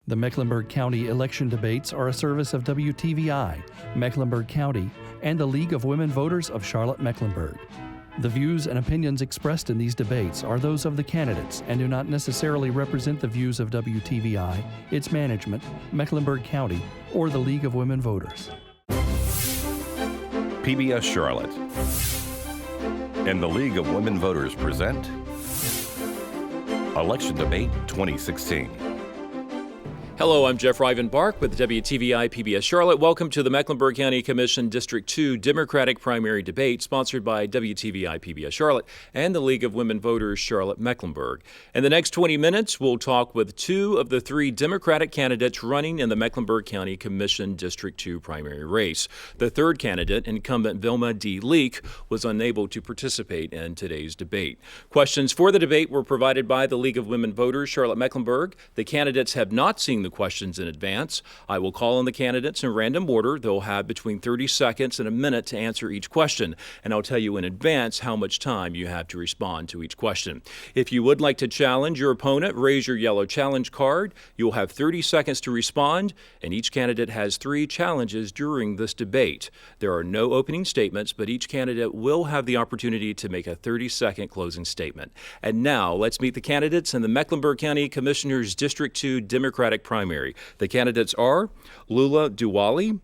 The Mecklenburg County election debates are a service of WTVI, Mecklenburg County, and the League of Women Voters of Charlotte-Mecklenburg. The views and opinions expressed in these debates are those of the candidates and do not necessarily represent the views of WTVI, its management, Mecklenburg County, or the League of Women Voters. PBS Charlotte and the League of Women Voters present Election Debate 2016. Hello, I'm Jeff Rivenbark with WTVI PBS Charlotte. Welcome to the Mecklenburg County Commission District 2 Democratic Primary Debate, sponsored by WTVI PBS Charlotte and the League of Women Voters Charlotte-Mecklenburg. In the next 20 minutes, we'll talk with two of the three Democratic candidates running in the Mecklenburg County Commission District 2 primary race. The third candidate, incumbent Vilma D. Leek, was unable to participate in today's debate. Questions for the debate were provided by the League of Women Voters Charlotte-Mecklenburg. The candidates have not seen the questions in advance. I will call on the candidates in random order. They'll have between 30 seconds and a minute to answer each question, and I'll tell you in advance how much time you have to respond to each question. If you would like to challenge your opponent, raise your yellow challenge card. You'll have 30 seconds to respond, and each candidate has 3 challenges during this debate. There are no opening statements, but each candidate will have the opportunity to make a 30-second closing statement. And now, let's meet the candidates in the Mecklenburg County Commissioners District 2 Democratic Primary. The candidates are Lula Duwali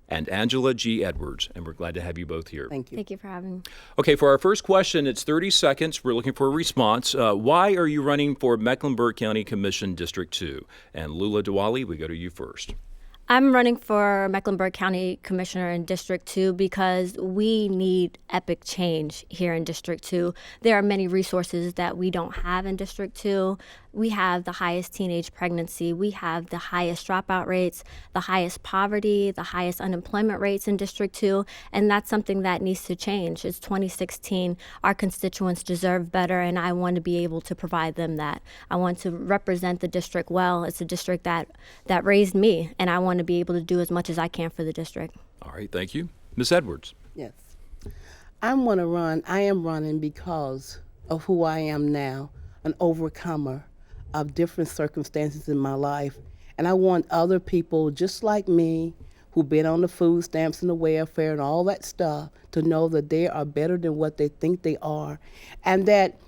and Angela G. Edwards, and we're glad to have you both here. Thank you. Thank you for having me. Okay, for our first question, it's 30 seconds. We're looking for a response. Why are you running for Mecklenburg County Commission District 2? And Lula Duwali, we go to you first. I'm running for Mecklenburg County Commissioner in District 2 because we need epic change here in District 2. There are many resources that we don't have in District 2. We have the highest teenage pregnancy. We have the highest dropout rates, the highest poverty, the highest unemployment rates in District 2, and that's something that needs to change. It's 2016. Our constituents deserve better, and I want to be able to provide them that. I want to represent the district well. It's a district that raised me, and I want to be able to do as much as I can for the district. All right, thank you. Ms. Edwards. Yes. I am running because of who I am now, an overcomer of different circumstances in my life. And I want other people just like me who've been on the food stamps and the welfare and all that stuff to know that they are better than what they think they are. And that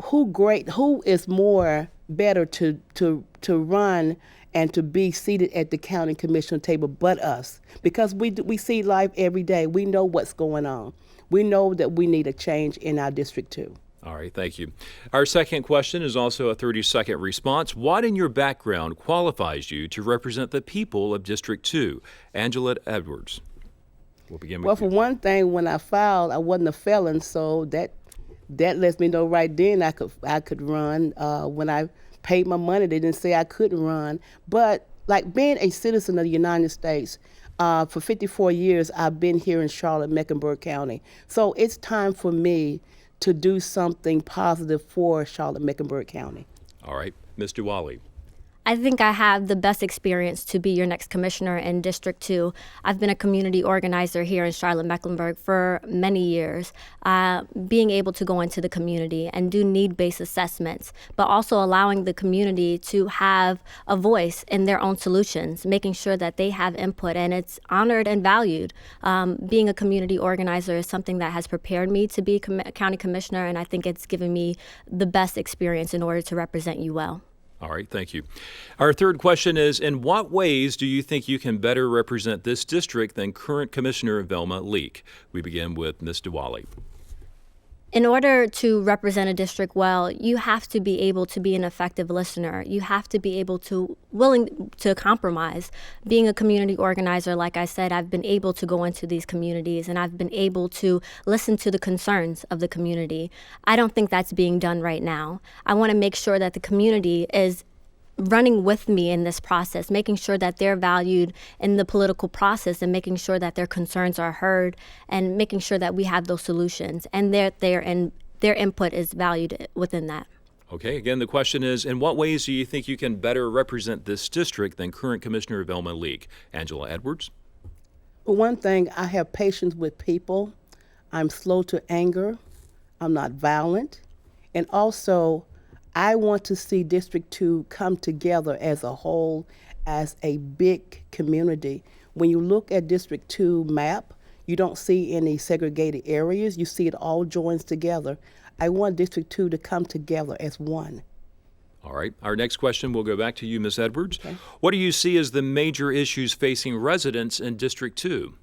who is more better to run and to be seated at the county commission table but us, because we see life every day. We know what's going on. We know that we need a change in our District 2. All right, thank you. Our second question is also a 30-second response. What in your background qualifies you to represent the people of District 2? Angela Edwards. We'll begin with Well, you. for one thing, when I filed, I wasn't a felon, so that lets me know right then I could run. When I paid my money, they didn't say I couldn't run. But like being a citizen of the United States, for 54 years, I've been here in Charlotte, Mecklenburg County. So it's time for me to do something positive for Charlotte, Mecklenburg County. All right, Ms. Duwali. I think I have the best experience to be your next commissioner in District 2. I've been a community organizer here in Charlotte-Mecklenburg for many years, being able to go into the community and do need-based assessments, but also allowing the community to have a voice in their own solutions, making sure that they have input and it's honored and valued. Being a community organizer is something that has prepared me to be a county commissioner, and I think it's given me the best experience in order to represent you well. All right, thank you. Our third question is, in what ways do you think you can better represent this district than current Commissioner Vilma Leek? We begin with Ms. Duwali. In order to represent a district well, you have to be able to be an effective listener. You have to be able to willing to compromise. Being a community organizer, like I said, I've been able to go into these communities and I've been able to listen to the concerns of the community. I don't think that's being done right now. I want to make sure that the community is running with me in this process, making sure that they're valued in the political process and making sure that their concerns are heard and making sure that we have those solutions and their input is valued within that. Okay, again, the question is, in what ways do you think you can better represent this district than current Commissioner Vilma Leek? Angela Edwards. For one thing, I have patience with people. I'm slow to anger. I'm not violent. And also, I want to see District 2 come together as a whole, as a big community. When you look at District 2 map, you don't see any segregated areas. You see it all joins together. I want District 2 to come together as one. All right. Our next question will go back to you, Ms. Edwards. Okay. What do you see as the major issues facing residents in District 2?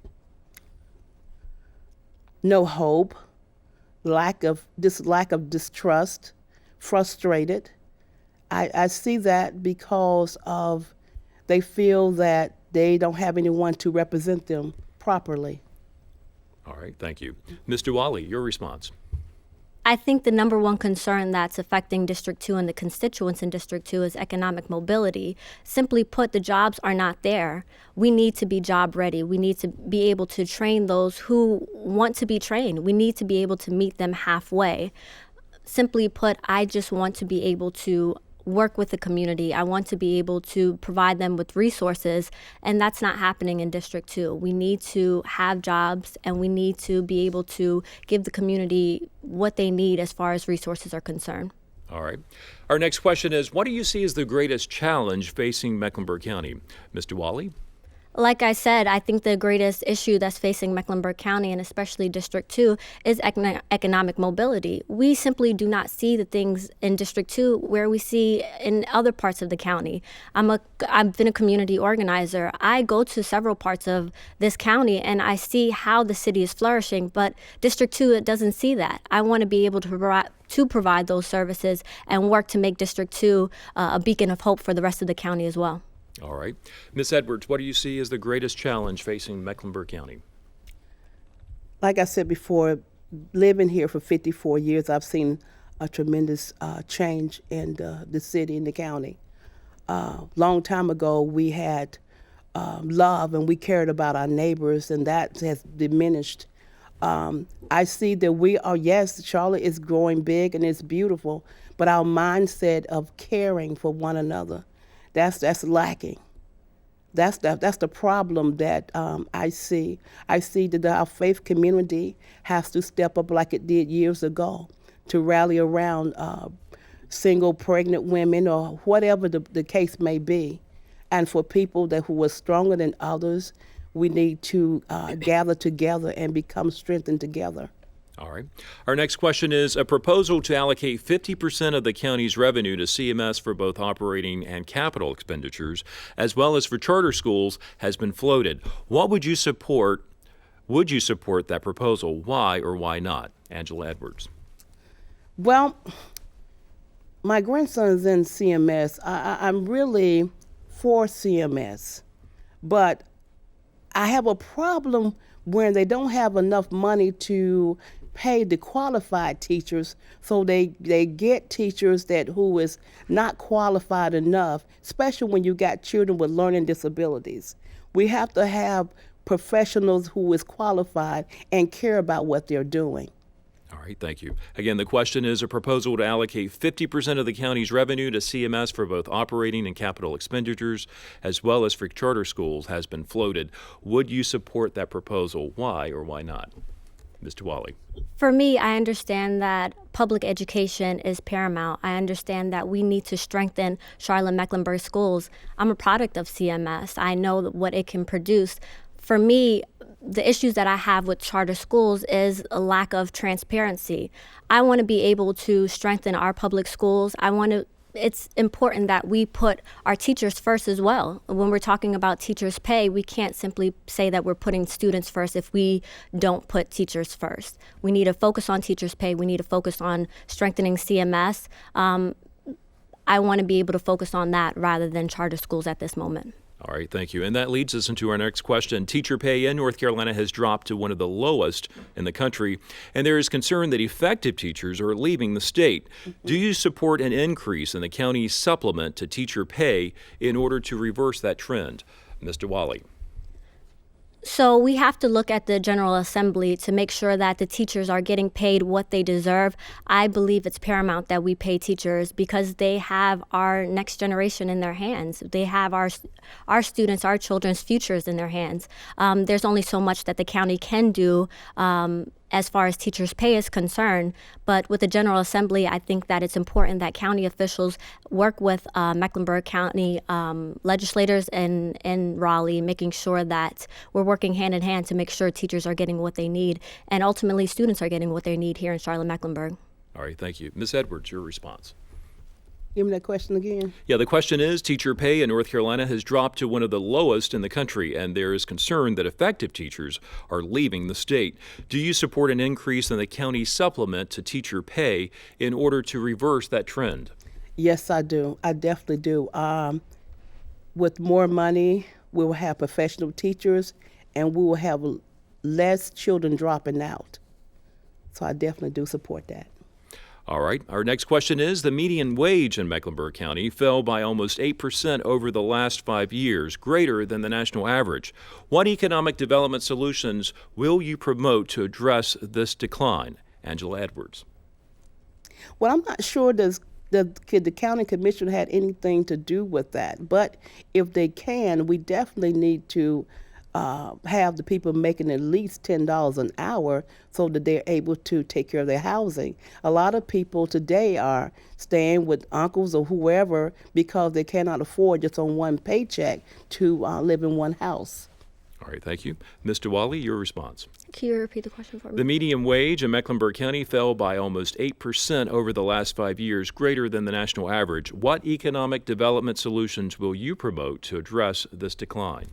No hope, lack of distrust, frustrated. I see that because of they feel that they don't have anyone to represent them properly. All right. Thank you. Ms. Duwali, your response. I think the number one concern that's affecting District 2 and the constituents in District 2 is economic mobility. Simply put, the jobs are not there. We need to be job ready. We need to be able to train those who want to be trained. We need to be able to meet them halfway. Simply put, I just want to be able to work with the community. I want to be able to provide them with resources, and that's not happening in District 2. We need to have jobs, and we need to be able to give the community what they need as far as resources are concerned. All right. Our next question is, what do you see as the greatest challenge facing Mecklenburg County? Ms. Duwali? Like I said, I think the greatest issue that's facing Mecklenburg County and especially District 2 is economic mobility. We simply do not see the things in District 2 where we see in other parts of the county. I've been a community organizer. I go to several parts of this county and I see how the city is flourishing, but District 2, it doesn't see that. I want to be able to provide those services and work to make District 2 a beacon of hope for the rest of the county as well. All right. Ms. Edwards, what do you see as the greatest challenge facing Mecklenburg County? Like I said before, living here for 54 years, I've seen a tremendous change in the city and the county. Long time ago, we had love and we cared about our neighbors, and that has diminished. I see that we are, yes, Charlotte is growing big and it's beautiful, but our mindset of caring for one another, that's lacking. That's the problem that I see. I see that our faith community has to step up like it did years ago to rally around single pregnant women or whatever the case may be. And for people who are stronger than others, we need to gather together and become strengthened together. All right. Our next question is, a proposal to allocate 50% of the county's revenue to CMS for both operating and capital expenditures, as well as for charter schools, has been floated. What would you support? Would you support that proposal? Why or why not? Angela Edwards. Well, my grandson's in CMS. I'm really for CMS, but I have a problem when they don't have enough money to pay the qualified teachers, so they get teachers who is not qualified enough, especially when you got children with learning disabilities. We have to have professionals who is qualified and care about what they're doing. All right, thank you. Again, the question is, a proposal to allocate 50% of the county's revenue to CMS for both operating and capital expenditures, as well as for charter schools, has been floated. Would you support that proposal? Why or why not? Ms. Duwali. For me, I understand that public education is paramount. I understand that we need to strengthen Charlotte-Mecklenburg schools. I'm a product of CMS. I know what it can produce. For me, the issues that I have with charter schools is a lack of transparency. I want to be able to strengthen our public schools. It's important that we put our teachers first as well. When we're talking about teachers' pay, we can't simply say that we're putting students first if we don't put teachers first. We need to focus on teachers' pay. We need to focus on strengthening CMS. I want to be able to focus on that rather than charter schools at this moment. All right, thank you. And that leads us into our next question. Teacher pay in North Carolina has dropped to one of the lowest in the country, and there is concern that effective teachers are leaving the state. Do you support an increase in the county's supplement to teacher pay in order to reverse that trend? Ms. Duwali. So we have to look at the General Assembly to make sure that the teachers are getting paid what they deserve. I believe it's paramount that we pay teachers because they have our next generation in their hands. They have our students, our children's futures in their hands. There's only so much that the county can do as far as teachers' pay is concerned. But with the General Assembly, I think that it's important that county officials work with Mecklenburg County legislators in Raleigh, making sure that we're working hand in hand to make sure teachers are getting what they need, and ultimately students are getting what they need here in Charlotte-Mecklenburg. All right, thank you. Ms. Edwards, your response. Give me that question again. Yeah, the question is, teacher pay in North Carolina has dropped to one of the lowest in the country, and there is concern that effective teachers are leaving the state. Do you support an increase in the county supplement to teacher pay in order to reverse that trend? Yes, I do. I definitely do. With more money, we will have professional teachers, and we will have less children dropping out. So I definitely do support that. All right. Our next question is, the median wage in Mecklenburg County fell by almost 8% over the last 5 years, greater than the national average. What economic development solutions will you promote to address this decline? Angela Edwards. Well, I'm not sure the county commission had anything to do with that, but if they can, we definitely need to have the people making at least $10 an hour so that they're able to take care of their housing. A lot of people today are staying with uncles or whoever because they cannot afford just on one paycheck to live in one house. All right, thank you. Mr. Wally, your response. Can you repeat the question for me? The median wage in Mecklenburg County fell by almost 8% over the last 5 years, greater than the national average. What economic development solutions will you promote to address this decline?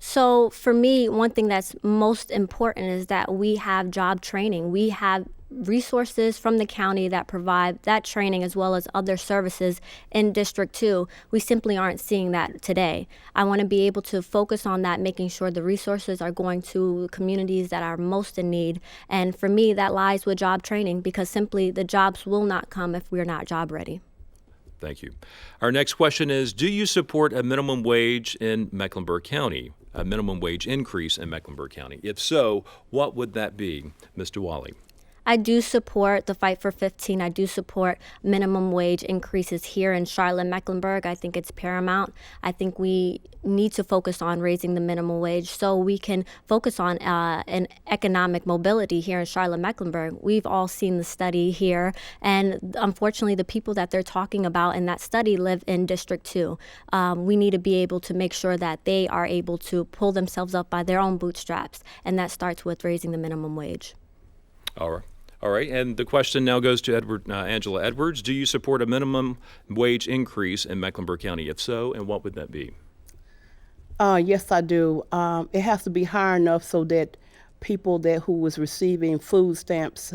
So for me, one thing that's most important is that we have job training. We have resources from the county that provide that training as well as other services in District 2. We simply aren't seeing that today. I want to be able to focus on that, making sure the resources are going to communities that are most in need. And for me, that lies with job training, because simply the jobs will not come if we're not job ready. Thank you. Our next question is, do you support a minimum wage in Mecklenburg County, a minimum wage increase in Mecklenburg County? If so, what would that be? Mr. Wally. I do support the Fight for 15. I do support minimum wage increases here in Charlotte-Mecklenburg. I think it's paramount. I think we need to focus on raising the minimum wage so we can focus on an economic mobility here in Charlotte-Mecklenburg. We've all seen the study here, and unfortunately the people that they're talking about in that study live in District 2. We need to be able to make sure that they are able to pull themselves up by their own bootstraps, and that starts with raising the minimum wage. All right, and the question now goes to Angela Edwards. Do you support a minimum wage increase in Mecklenburg County? If so, and what would that be? Yes, I do. It has to be high enough so that people who was receiving food stamps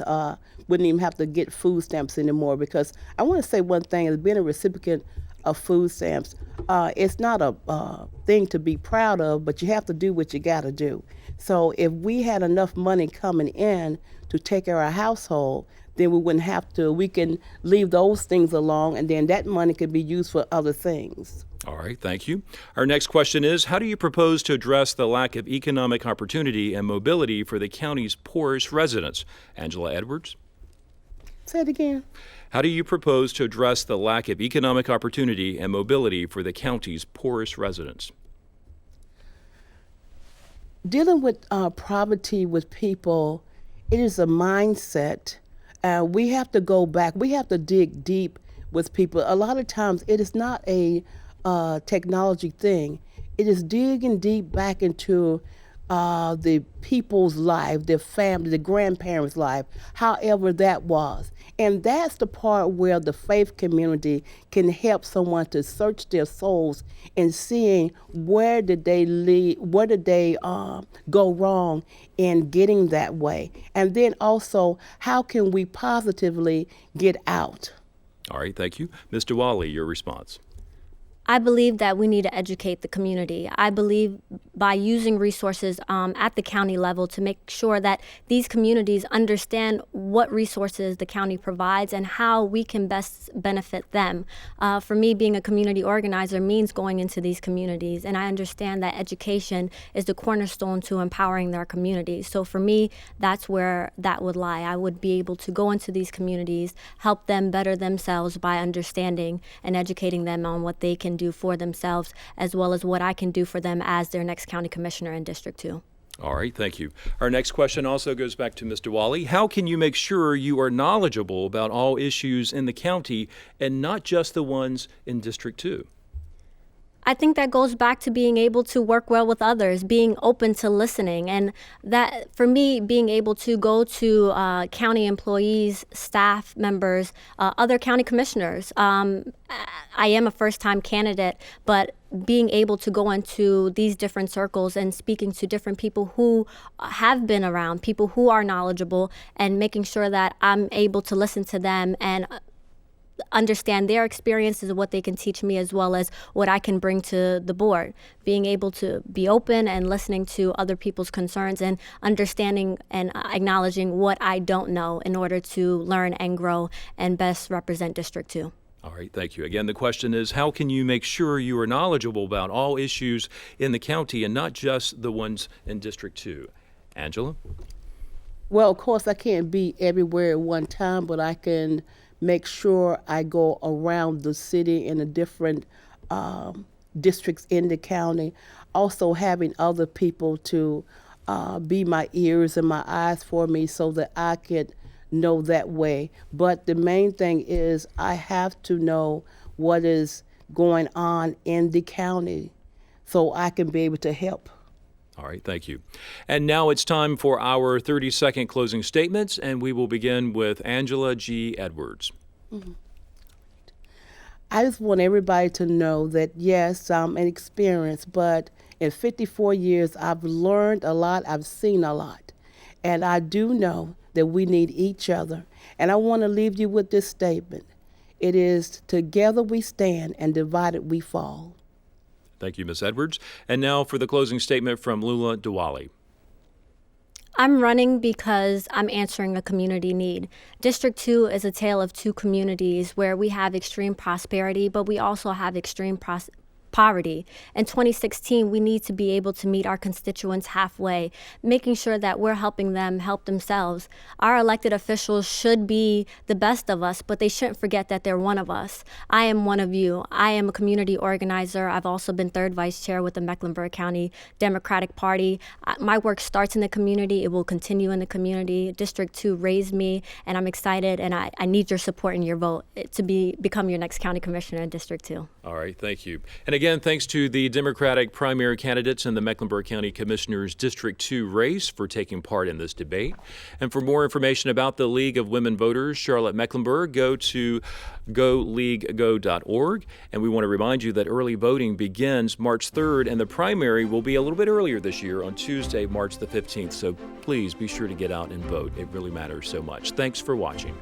wouldn't even have to get food stamps anymore. Because I want to say one thing, as being a recipient of food stamps, it's not a thing to be proud of, but you have to do what you got to do. So if we had enough money coming in to take care of our household, then we can leave those things alone, and then that money could be used for other things. All right, thank you. Our next question is, how do you propose to address the lack of economic opportunity and mobility for the county's poorest residents? Angela Edwards. Say it again. How do you propose to address the lack of economic opportunity and mobility for the county's poorest residents? Dealing with poverty with people, it is a mindset. We have to go back. We have to dig deep with people. A lot of times it is not a technology thing. It is digging deep back into the people's life, their family, the grandparents' life, however that was. And that's the part where the faith community can help someone to search their souls and seeing where did they go wrong in getting that way. And then also, how can we positively get out? All right, thank you. Mr. Wally, your response. I believe that we need to educate the community. I believe by using resources at the county level to make sure that these communities understand what resources the county provides and how we can best benefit them. For me, being a community organizer means going into these communities, and I understand that education is the cornerstone to empowering their communities. So for me, that's where that would lie. I would be able to go into these communities, help them better themselves by understanding and educating them on what they can do for themselves, as well as what I can do for them as their next county commissioner in District 2. All right, thank you. Our next question also goes back to Ms. Diwali. How can you make sure you are knowledgeable about all issues in the county and not just the ones in District 2? I think that goes back to being able to work well with others, being open to listening. And that, for me, being able to go to county employees, staff members, other county commissioners. I am a first-time candidate, but being able to go into these different circles and speaking to different people who have been around, people who are knowledgeable, and making sure that I'm able to listen to them and understand their experiences and what they can teach me, as well as what I can bring to the board. Being able to be open and listening to other people's concerns and understanding and acknowledging what I don't know in order to learn and grow and best represent District 2. All right, thank you. Again, the question is, how can you make sure you are knowledgeable about all issues in the county and not just the ones in District 2? Angela? Well, of course, I can't be everywhere at one time, but I can make sure I go around the city in the different districts in the county. Also having other people to be my ears and my eyes for me so that I could know that way. But the main thing is I have to know what is going on in the county so I can be able to help. All right, thank you. And now it's time for our 30-second closing statements, and we will begin with Angela G. Edwards. I just want everybody to know that, yes, I'm inexperienced, but in 54 years, I've learned a lot, I've seen a lot. And I do know that we need each other. And I want to leave you with this statement. It is, together we stand and divided we fall. Thank you, Ms. Edwards. And now for the closing statement from Lula Diwali. I'm running because I'm answering a community need. District 2 is a tale of two communities where we have extreme prosperity, but we also have extreme poverty. In 2016, we need to be able to meet our constituents halfway, making sure that we're helping them help themselves. Our elected officials should be the best of us, but they shouldn't forget that they're one of us. I am one of you. I am a community organizer. I've also been third vice chair with the Mecklenburg County Democratic Party. My work starts in the community. It will continue in the community. District 2 raised me, and I'm excited, and I need your support and your vote to become your next county commissioner in District 2. All right, thank you. And again, thanks to the Democratic primary candidates in the Mecklenburg County Commissioners District 2 race for taking part in this debate. And for more information about the League of Women Voters Charlotte-Mecklenburg, go to goleaguego.org. And we want to remind you that early voting begins March 3rd, and the primary will be a little bit earlier this year on Tuesday, March the 15th. So please be sure to get out and vote. It really matters so much. Thanks for watching.